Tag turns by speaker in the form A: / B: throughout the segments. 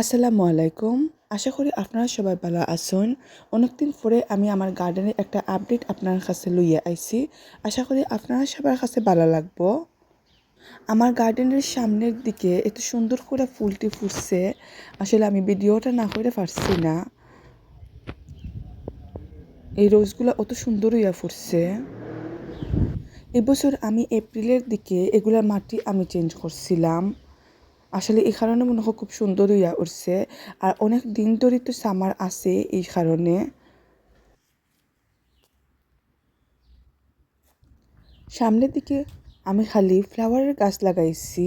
A: আসসালামু আলাইকুম। আশা করি আপনারা সবাই ভালো আছেন। অনেকদিন পরে আমি আমার গার্ডেনের একটা আপডেট আপনার কাছে লইয়া আইছি। আশা করি আপনারা সবার কাছে ভালো লাগবো। আমার গার্ডেনের সামনের দিকে এত সুন্দর করে ফুলটি ফুটছে। আসলে আমি ভিডিওটা না করে পারছি না। এই রোজগুলো অত সুন্দর হইয়া ফুটছে। এবছর আমি এপ্রিলের দিকে এগুলার মাটি আমি চেঞ্জ করছিলাম। আসলে এই কারণে মনে হয় খুব সুন্দর হইয়া উঠছে। আর অনেক দিন ধরে তো সামার আছে এই কারণে। সামনের দিকে আমি খালি ফ্লাওয়ারের গাছ লাগাইছি।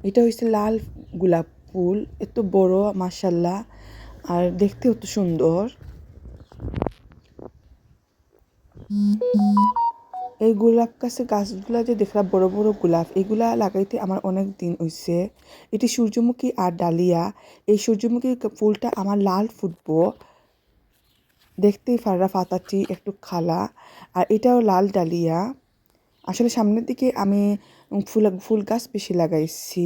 A: এটা হচ্ছে লাল গোলাপ ফুল, এত বড় মাশাআল্লাহ, আর দেখতে অত সুন্দর। এই গোলাপ গাছগুলা যে দেখলাম বড় বড় গোলাপ, এগুলা লাগাইতে আমার অনেক দিন হইছে। এটি সূর্যমুখী আর ডালিয়া। এই সূর্যমুখী ফুলটা আমার লাল ফুটবো, দেখতেই পারা পাতাটি একটু খালা। আর এটাও লাল ডালিয়া। আসলে সামনের দিকে আমি ফুল গাছ বেশি লাগাইছি,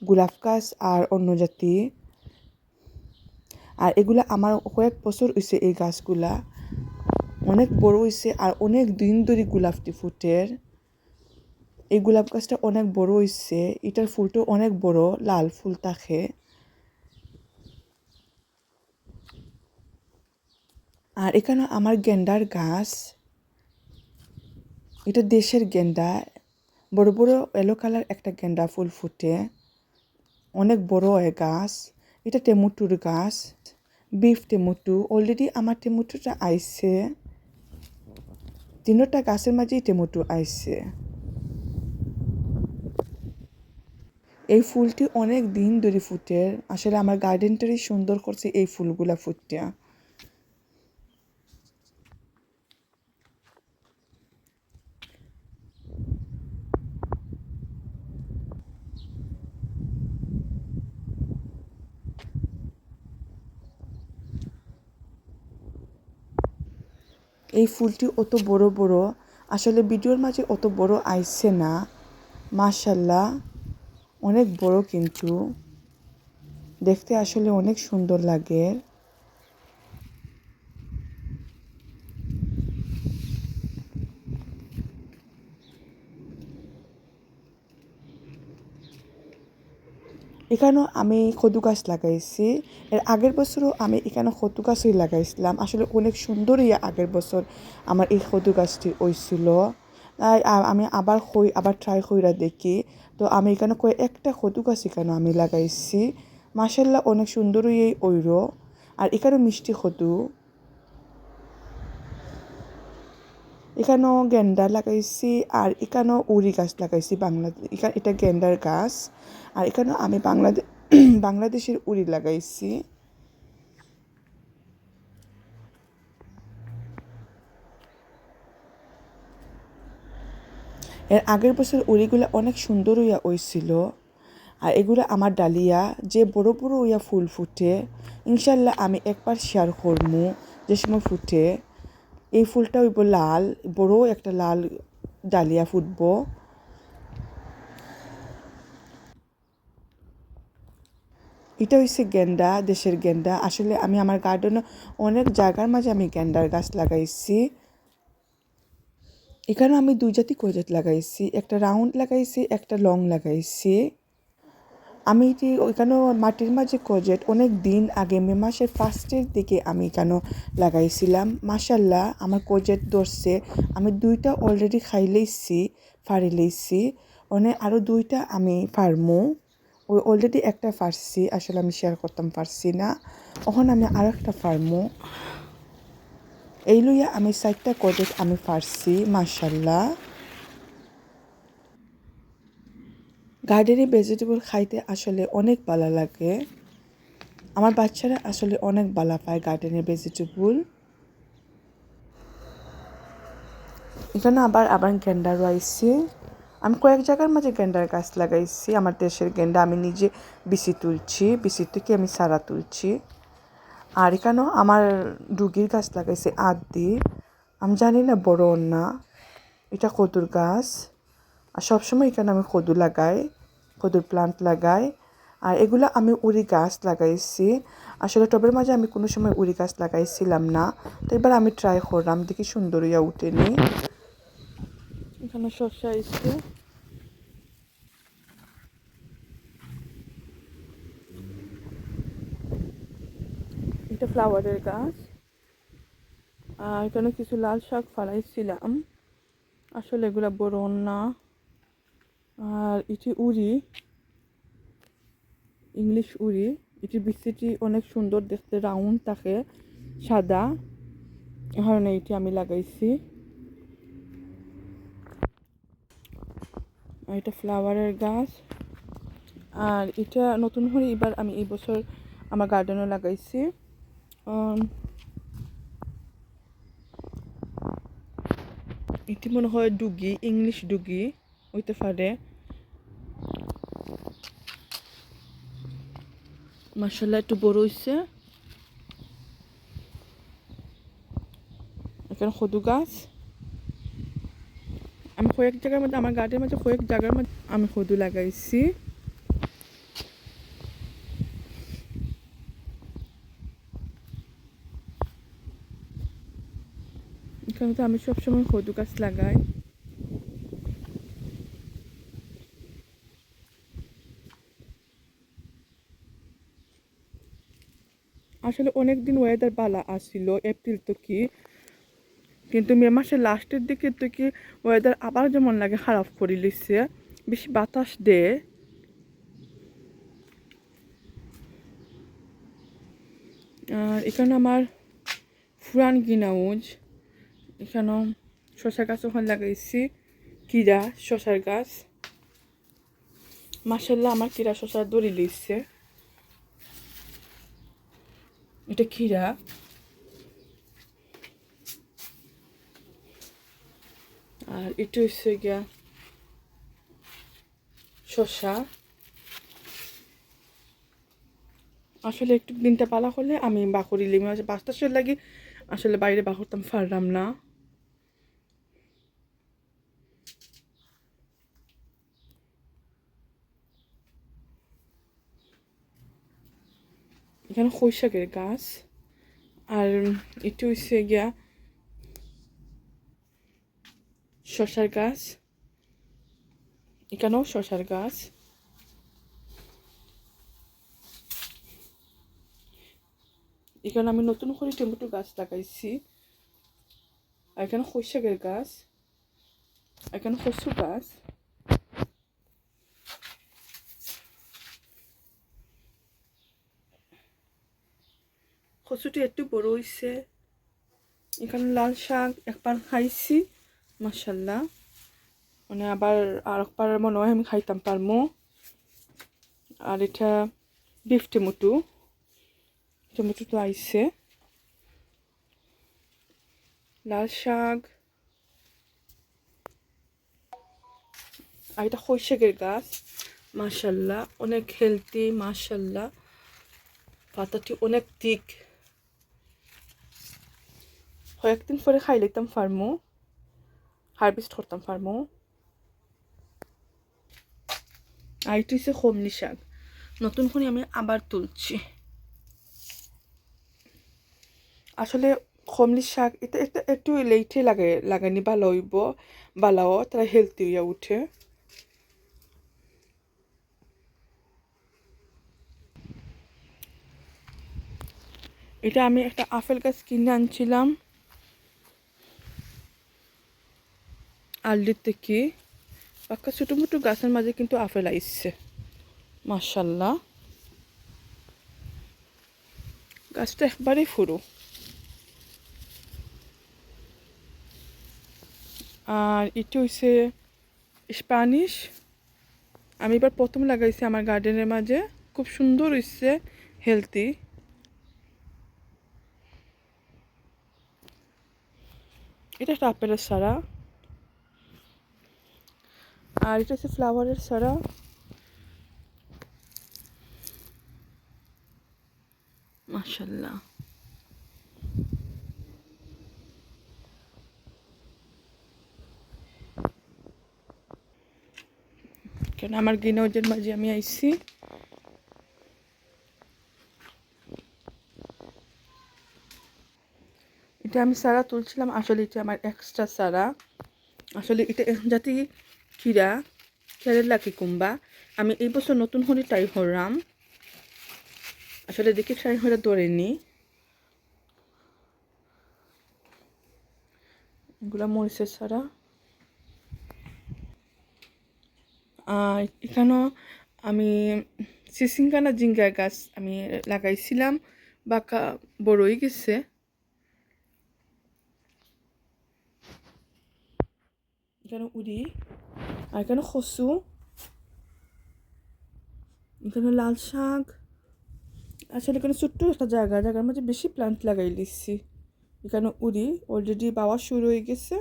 A: গোলাপ গাছ আর অন্য জাতি। আর এগুলা আমার কয়েক বছর হইছে, এই গাছগুলা অনেক বড় হইছে আর অনেক দিন ধরে গোলাপটি ফুটের। এই গোলাপ গাছটা অনেক বড় হইছে, এটার ফুলটা অনেক বড়, লাল ফুল থাকে। আর এখানে আমার গেন্ডার গাছ, এটা দেশের গেন্ডা, বড় বড় ইয়েলো কালার একটা গেন্ডা ফুল ফুটে, অনেক বড় গাছ। এটা টেমুটুর গাছ, বিফ টেমুটু। অলরেডি আমার টেমুটুটা আইছে, তিনটা গাছের মাঝেই টেমুটু আইছে। এই ফুলটি অনেক দিন ধরে ফুটে। আসলে আমার গার্ডেনটারই সুন্দর করছে এই ফুলগুলা ফুটিয়া। এই ফুলটি অত বড় বড়, আসলে ভিডিওর মাঝে অত বড় আইছে না। মাশাআল্লাহ, অনেক বড়, কিন্তু দেখতে আসলে অনেক সুন্দর লাগে। এখানেও আমি কদু গাছ লাগাইছি। এর আগের বছরও আমি এখানে কদু গাছই লাগাইছিলাম। আসলে অনেক সুন্দরই আগের বছর আমার এই কদু গাছটি হইছিল। তাই আমি আবার ট্রাই কইরা দেখি। তো আমি এখানে একটা কদু গাছ এখানে আমি লাগাইছি। মাশাআল্লাহ, অনেক সুন্দরই এই ওইরো। আর এখানে মিষ্টি কদু। এখানেও গেন্দা লাগাইছি, আর এখানেও উড়ি গাছ লাগাইছি। এটা গেন্দার গাছ। আর এখানেও আমি বাংলাদেশের উড়ি লাগাইছি। এর আগের বছর উড়িগুলা অনেক সুন্দর হইয়া হইছিল। আর এগুলা আমার ডালিয়া, যে বড় বড় হইয়া ফুল ফুটে। ইনশাল্লাহ আমি একবার শেয়ার করমু যে সময় ফুটে। এই ফুলটা হইব লাল, বড় একটা লাল ডালিয়া ফুটবো। এটা হচ্ছে গেন্দা, দেশের গেন্দা। আসলে আমি আমার গার্ডেনে অনেক জায়গার মাঝে আমি গেন্দার গাছ লাগাইছি। এখানে আমি দুই জাতি কইজাত লাগাইছি, একটা রাউন্ড লাগাইছি, একটা লং লাগাইছি। আমি এটি ওইখানেও মাটির মাঝে কজেট অনেক দিন আগে, মে মাসের ফার্স্টের দিকে আমি এখানেও লাগাইছিলাম। মাশাল্লাহ, আমার কজেট ধরছে। আমি দুইটা অলরেডি খাই লইছি, ফাড়ি লইছি। আরও দুইটা আমি ফার্মু। ওই অলরেডি একটা ফারছি, আসলে আমি শেয়ার করতাম পারছি না। ওখানে আমি আরও একটা ফার্মু। এই লইয়া আমি 4টা কজেট আমি ফারছি। মাশাল্লাহ, গার্ডেনে ভেজিটেবল খাইতে আসলে অনেক ভালো লাগে। আমার বাচ্চারা আসলে অনেক ভালো পায় গার্ডেনের ভেজিটেবল। এখানে আবার গেন্ডা রয়েছে। আমি কয়েক জায়গার মাঝে গেন্ডার গাছ লাগাইছি। আমার দেশের গেন্ডা আমি নিজে বিচি তুলছি, বিচি থেকে আমি চারা তুলছি। আর এখানেও আমার ডুগির গাছ লাগাইছি আদি, আমি জানি না বড় না। এটা কদুর গাছ। আর সবসময় এখানে আমি কদু লাগাই, কদুর প্লান্ট লাগাই। আর এগুলো আমি উড়ি গাছ লাগাইছি। আসলে টবের মাঝে আমি কোনো সময় উড়ি গাছ লাগাইছিলাম না, তো এবার আমি ট্রাই করলাম, দেখি সুন্দর হইয়া উঠেনি। এখানে শসা এসছে, এটা ফ্লাওয়ারের গাছ। আর এখানে কিছু লাল শাক ফালাইছিলাম, আসলে এগুলা বড় না। আর এটি উড়ি, ইংলিশ উড়ি। এটি বিচিটি অনেক সুন্দর দেখতে, রাউন্ড থাকে, সাদা। কারণে এটি আমি লাগাইছি। আর এটা ফ্লাওয়ারের গাছ। আর এটা নতুন করে এবার আমি এই বছর আমার গার্ডেনে লাগাইছি। এটি মনে হয় ডুগি, ইংলিশ ডুগি হইতে পারে। মাশাআল্লাহ একটু বড় হইছে। এখানে কদু গাছ। আমি কয়েক জায়গার মধ্যে, আমার গার্ডেনের মধ্যে কয়েক জায়গার মধ্যে আমি কদু লাগাইছি। এখানে তো আমি সবসময় কদু গাছ লাগাই। আসলে অনেক দিন ওয়েদার ভালো আসছিল, এপ্রিল তো কি, কিন্তু মে মাসের লাস্টের দিকে তো কি ওয়েদার আবার যেমন লাগে খারাপ করে লিখছে, বেশি বাতাস দেয়। আর এখানে আমার ফুরান গ্রিন হাউস। এখানেও শসা গাছ ওখানে লাগাইছি, কিরা শসার গাছ। মাশাআল্লাহ আমার কিরা শসা দড়ি লিখছে। এটা খিরা। আর এটা হচ্ছে গিয়া শসা। আসলে একটু দিনটা পালা হলে আমি বাকরি লিমে বাতাসের লাগে আসলে বাইরে বাকরতাম পারলাম না। এখানে খৈশাকের গাছ। আর এটা হচ্ছে গিয়া শসার গাছ। এখানেও শসার গাছ। এখানে আমি নতুন করে টমেটো গাছ লাগাইছি। আর এখানে খৈশাকের গাছ। এখানে কচু গাছ। কচুটি একটু বড় হয়েছে। এখানে লাল শাক একবার খাইছি, মাশাআল্লাহ, মানে আবার আর একবার মনে হয় আমি খাইতাম পারমো। আর এটা বিফ টমেটো, টমেটো তো আইছে। লাল শাক। আর এটা খৈশাকের গাছ, মাশাআল্লাহ অনেক হেলদি, মাশাআল্লাহ পাতাটি অনেক ঠিক। কয়েকদিন পরে খাই লইতাম পারমো, হারভেস্ট করতাম পারমো। আর এটা হচ্ছে কমলি শাক, নতুন করে আমি আবার তুলছি। আসলে কমলি শাক এটা একটা একটু লেটে লাগানি ভালো হইব, ভালো তারা হেলদি হইয়া উঠে। এটা আমি একটা আপেল গাছ কিনে আনছিলাম আলদির থেকে। পাক্কা ছোটো মোটো গাছের মাঝে কিন্তু আপেল আইসছে, মাশাআল্লাহ। গাছটা একবারেই ফুরু। আর এটা হচ্ছে স্প্যানিশ। আমি এবার প্রথম লাগাইছি আমার গার্ডেনের মাঝে, খুব সুন্দর হয়েছে, হেলদি। এটা একটা আপেলের সারা। আর এটা হচ্ছে ফ্লাওয়ারের সারা, মাশাআল্লাহ। এখানে আমার গ্রিন হাউজের মাঝে আমি আইছি। এটা আমি সারা তুলছিলাম, আসলে এটা আমার এক্সট্রা সারা। আসলে এটা যাতে খিরা কেরালা কিকুম্বা আমি এই বছর নতুন করে ট্রাই করলাম। আসলে দেখি ট্রাই করে ধরেনি। এগুলো মরিচের সারা। আর এখানেও আমি সিসিঙ্গানা জিঙ্গার গাছ আমি লাগাইছিলাম, বাঁকা বড় হয়ে গেছে। এখানে উড়ি, আর এখানে কচু, এখানে লাল শাক। আসলে এখানে ছোট্ট একটা জায়গার মধ্যে বেশি প্লান্ট লাগাই দিচ্ছি। এখানে উড়ি অলরেডি বাওয়া শুরু হয়ে গেছে।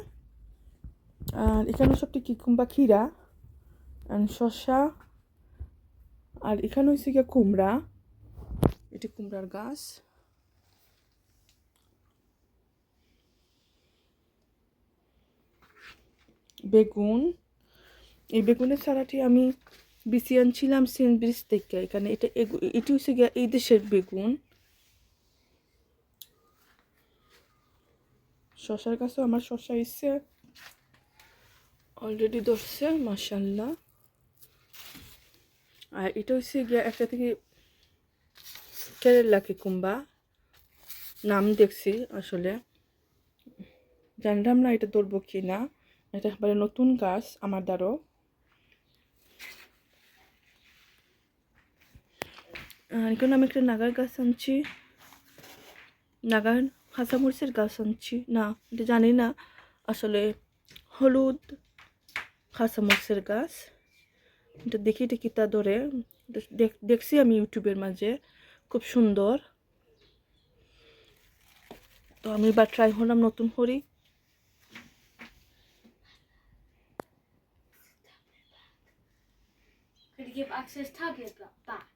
A: আর এখানে সবটি কিকুম্বা খিরা আর শসা। আর এখানে হচ্ছে গিয়ে কুমড়া, এটি কুমড়ার গাছ। বেগুন, এই বেগুনের চারাটি আমি বিচি আনছিলাম সেনব্রিজ থেকে। এখানে এটি হচ্ছে গিয়ে এই দেশের বেগুন। শসার গাছও আমার শসা এসছে অলরেডি ধরছে, মাশাআল্লাহ। আর এটা হচ্ছে গিয়ে একটা থেকে কেরালা কিকুম্বা নাম দেখছি, আসলে জানলাম না এটা ধরবো কি না। এটা একবারে নতুন গাছ আমার দ্বারও। আর এখানে আমি একটা নাগার গাছ আনছি, নাগার কাঁচামরিচের গাছ আনছি না, এটা জানি না আসলে। হলুদ কাঁচামরিচের গাছ, এটা দেখি এটা কিতা ধরে। দেখছি আমি ইউটিউবের মাঝে, খুব সুন্দর। তো আমি এবার ট্রাই করলাম নতুন করি।
B: Give access target back.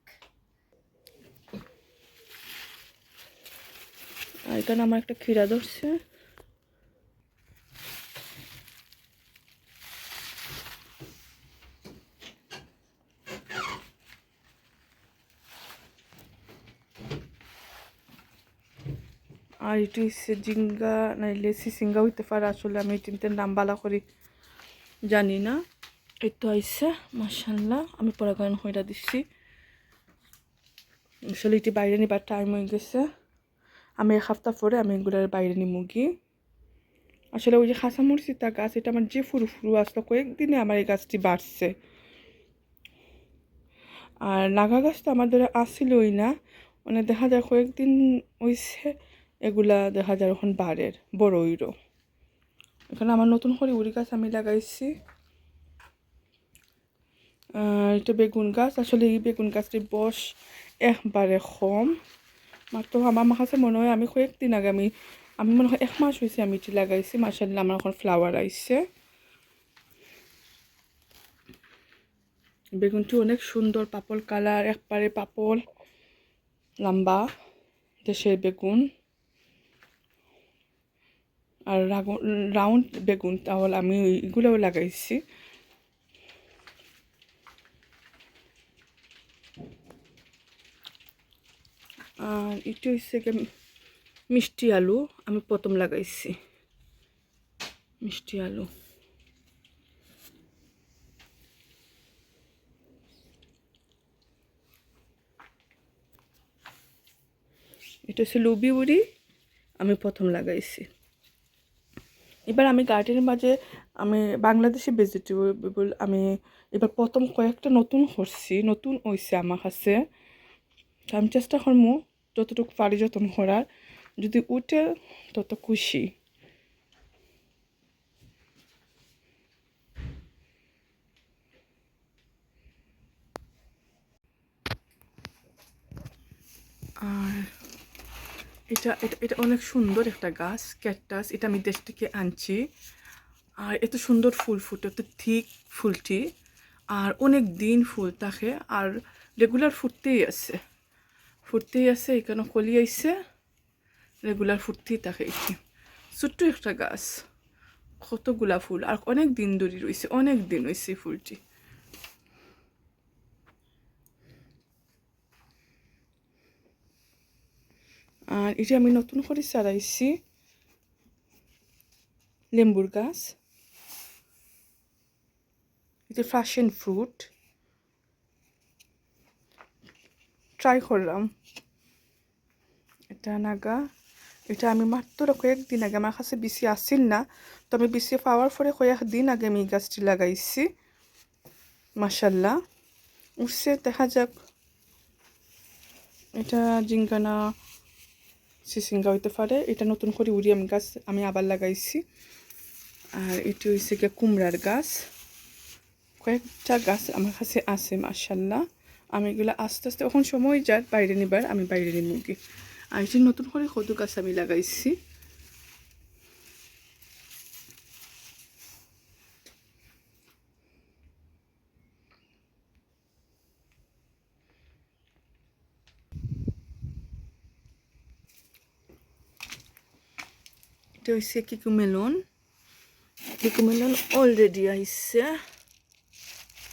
A: আর এখানে আমার একটা ক্ষীরা ধরছে। আর এটি হচ্ছে জিঙ্গা নাইলে সিসিঙ্গা হইতে পারে, আসলে আমি তিনটের নাম বালা করি জানি না। এই তো আইসে মাশাআল্লাহ, আমি পরাগায়ন হইরা দিচ্ছি। আসলে এটি বাইরে নিবার টাইম হয়ে গেছে, আমি এক সপ্তাহ পরে আমি এগুলোর বাইরে নিমু গিয়ে। আসলে ওই যে খাসামরিচিতা গাছ, এটা আমার যে ফুরু ফুরু আসলো কয়েকদিনে আমার এই গাছটি বাড়ছে। আর নাগা গাছ তো আমার ধরে আসছিলই না, মানে দেখা যায় কয়েকদিন হইছে এগুলা দেখা যায় এখন বাড়ের বড় হইরো। এখানে আমার নতুন করে উড়ি গাছ আমি লাগাইছি। এটা বেগুন গাছ, আসলে এই বেগুন গাছটির বয়স একবারে কম, মাত্র আমার কাছে মনে হয় আমি কয়েকদিন আগে আমি মনে হয় 1 মাস হয়েছে আমি এটি লাগাইছি। মাশাআল্লাহ আমার এখন ফ্লাওয়ার আইছে। বেগুনটি অনেক সুন্দর, পাপল কালার, একবারে পাপল লম্বা দেশের বেগুন। আর রাউন্ড বেগুন, তাহলে আমি এগুলোও লাগাইছি। আর এটা হচ্ছে মিষ্টি আলু, আমি প্রথম লাগাইছি মিষ্টি আলু। এটা হচ্ছে লুবি উড়ি, আমি প্রথম লাগাইছি। এবার আমি গার্ডেনের মাঝে আমি বাংলাদেশি ভেজিটেবল আমি এবার প্রথম কয়েকটা নতুন করছি, নতুন হয়েছে আমার কাছে। আমি চেষ্টা করবো যতটুকু পারি যত্ন করার, যদি উঠে তত খুশি। আর এটা এটা এটা অনেক সুন্দর একটা গাছ, ক্যাকটাস। এটা আমি দেশ থেকে আনছি। আর এত সুন্দর ফুল ফুটে, এত ঠিক ফুলটি, আর অনেক দিন ফুল থাকে, আর রেগুলার ফুটতেই আছে। এখানে কলি আইছে, রেগুলার ফুটতেই থাকে। ছোট্ট একটা গাছ, কতগুলা ফুল, আর অনেক দিন ধরে রয়েছে, অনেক দিন হয়েছে ফুলটি। আর এটা আমি নতুন করে চারাইছি লেম্বুর গাছ, এটা ফ্যাশন ফ্রুট ট্রাই করলাম। এটা নাগা, এটা আমি মাত্র কয়েকদিন আগে, আমার কাছে বেশি আসিল না, তো আমি বেশি পাওয়ার পরে কয়েকদিন আগে আমি এই গাছটি লাগাইছি। মাশাল্লাহ উঠছে, দেখা যাক। এটা জিঙ্গানা সিসিঙ্গা হইতে পারে। এটা নতুন করে উড়িয়াম গাছ আমি আবার লাগাইছি। আর এটি হয়েছে গিয়ে কুমড়ার গাছ। কয়েকটা গাছ আমার কাছে আছে মাশাল্লাহ। আমি এগুলো আস্তে আস্তে এখন সময় যার বাইরে নিবার, আমি বাইরে নিব কি। আর এটি নতুন করে কদু গাছ আমি লাগাইছি। এটা হচ্ছে কিকুমেলন। কিকুমেলন অলরেডি আইছে,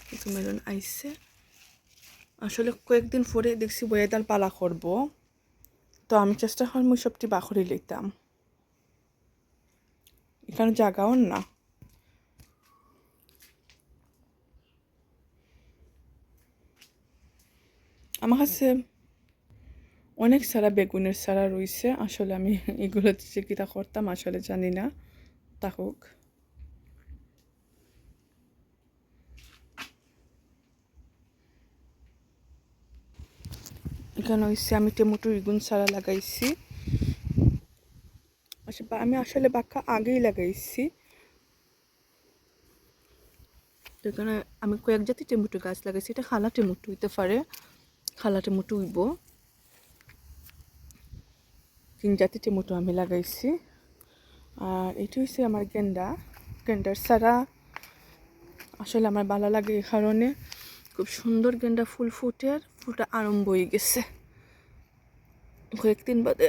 A: কিকুমেলন আইছে। আসলে কয়েকদিন পরে দেখছি বয়েদাল পালা করব, তো আমি চেষ্টা করব সবটি বাখরি লইতাম, এখানে জাগাও না। আমার কাছে অনেক সারা বেগুনের সারা রয়েছে। আসলে আমি এগুলো যে কীটা করতাম আসলে জানি না, থাকুক। এখানে হয়েছে আমি টমেটো বেগুন সারা লাগাইছি। আচ্ছা, আমি আসলে বাক্কা আগেই লাগাইছি। এখানে আমি কয়েক জাতি টমেটো গাছ লাগাইছি। এটা খালা টমেটো হইতে পারে, খালা টমেটো উইব। 3 জাতি টমেটো আমি লাগাইছি। আর এটি হচ্ছে আমার গেন্ডার সারা। আসলে আমার ভালো লাগে এই কারণে, খুব সুন্দর গেন্ডা ফুল ফুটের, ফুলটা আরম্ভ হয়ে গেছে। কয়েকদিন বাদে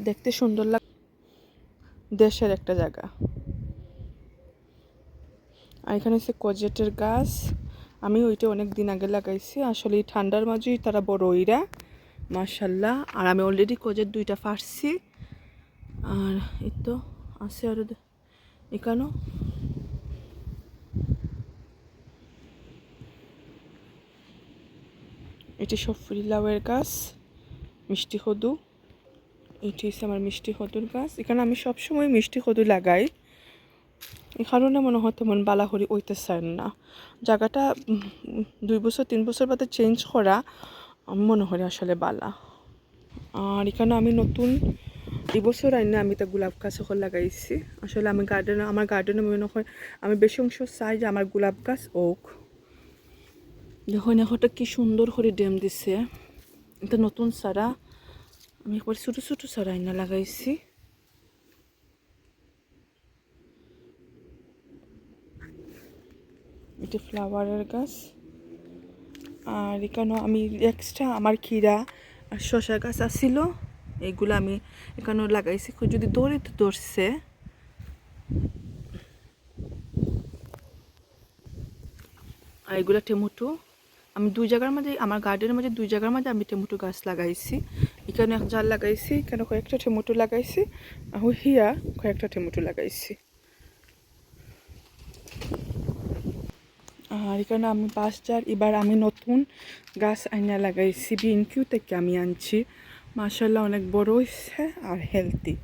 A: দেখতে সুন্দর লাগে। দেশের একটা জায়গা। আর এখানে হচ্ছে কোজেটের গাছ, আমি ওইটা অনেক দিন আগে লাগাইছি। আসলে এই ঠান্ডার মাঝেই তারা বড় ওইরা মাশাল্লাহ। আর আমি অলরেডি কোজেট 2টা ফাটছি। আর এই তো আছে আরও এখানেও। এটি সব ফ্রিলাওয়ের গাছ, মিষ্টি কদু। এটি হচ্ছে আমার মিষ্টি কদুর গাছ। এখানে আমি সবসময় মিষ্টি কদু লাগাই, এই কারণে মনে হয় তেমন বালাহরি ওইতে চান না। জায়গাটা 2 বছর 3 বছর বাদে চেঞ্জ করা মনে হয় আসলে বালা। আর এখানে আমি নতুন এবছর আইনে আমি তা গোলাপ গাছ এখন লাগাইছি। আসলে আমি আমার গার্ডেনে মনে হয় আমি বেশি অংশ চাই যে আমার গোলাপ গাছ ওক। দেখুন এখনটা কি সুন্দর করে ড্যাম দিছে। এটা নতুন চারা, আমি একবার ছোটো ছোটো চারা আইনা লাগাইছি। এটি ফ্লাওয়ারের গাছ। আর এখানেও আমি এক্সট্রা আমার ক্ষীরা আর শশা গাছ আসছিল, এইগুলো আমি এখানেও লাগাইছি। যদি দৌড়ে তো ধরছে। আর এগুলো টমেটো আমি 2 জায়গার মাঝে, আমার গার্ডেনের মাঝে 2 জায়গার মাঝে আমি টমেটো গাছ লাগাইছি। এখানে এক জাল লাগাইছি, এখানে কয়েকটা টমেটো লাগাইছি, আর হিয়া কয়েকটা টমেটো লাগাইছি। আর এখানে আমি 5 জার এবার আমি নতুন গাছ আইনা লাগাইছি, বিএনকিউ থেকে আমি আনছি। মাশাআল্লাহ অনেক বড় হয়েছে আর হেলদি।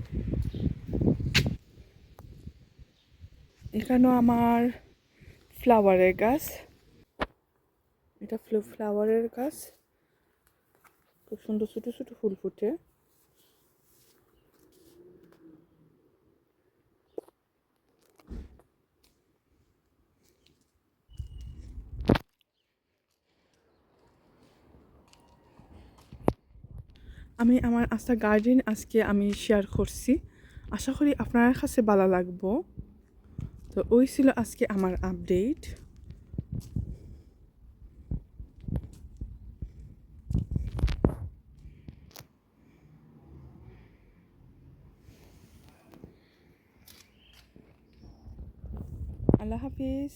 A: এখানেও আমার ফ্লাওয়ারের গাছ, এটা ফ্লাওয়ারের গাছ, খুব সুন্দর ছোটো ছোটো ফুল ফুটে। আমি আমার আস্থা গার্ডেন আজকে আমি শেয়ার করছি, আশা করি আপনার কাছে ভালো লাগবো। তো ওই ছিল আজকে আমার আপডেট। আল্লাহ হাফিজ।